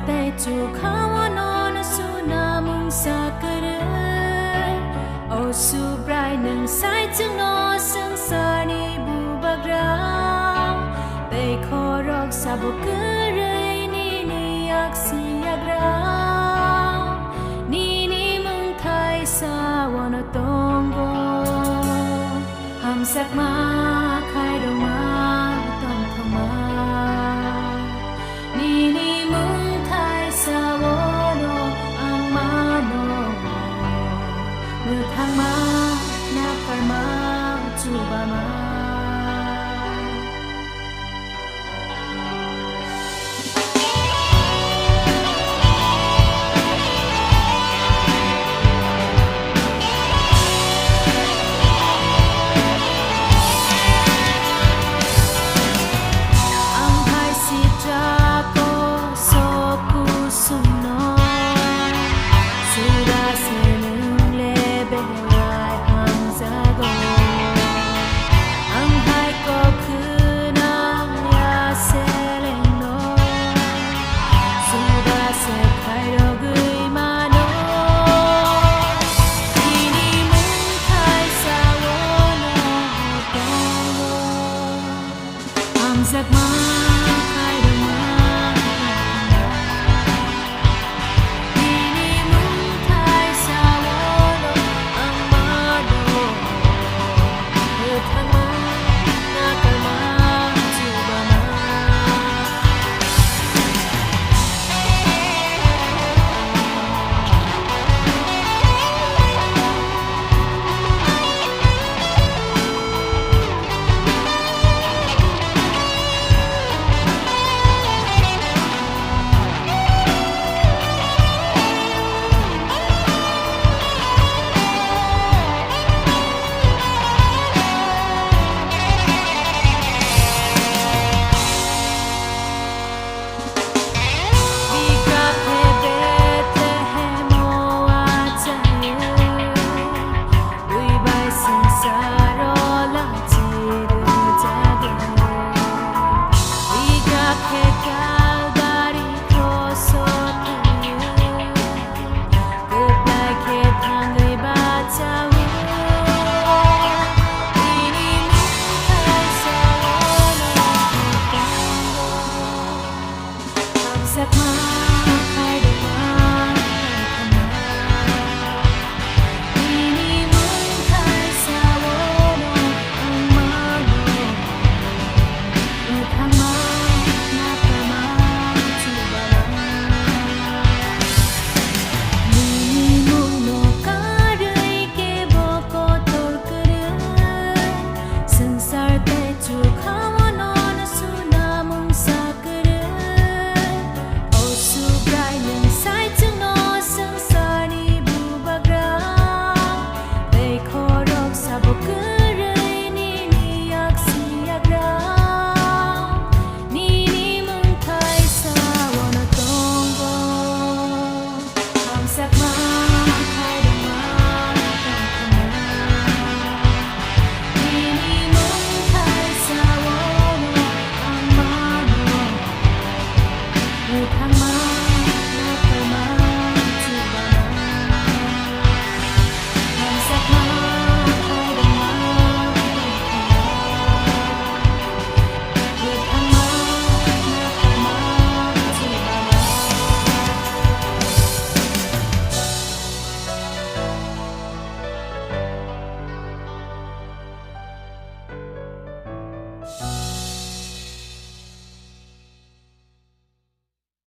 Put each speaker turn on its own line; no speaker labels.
te tu kawanon sunamung sakare o su brai nang sai chung no sang sani bu bagra te khorok sabukare ni yak si yagra ni mung thai sa wana tongo ham sak ma khai do ma tong thong ma ni mung thai sa wana ang ma no mu thang ma na par ma chu ba ma giấc mơ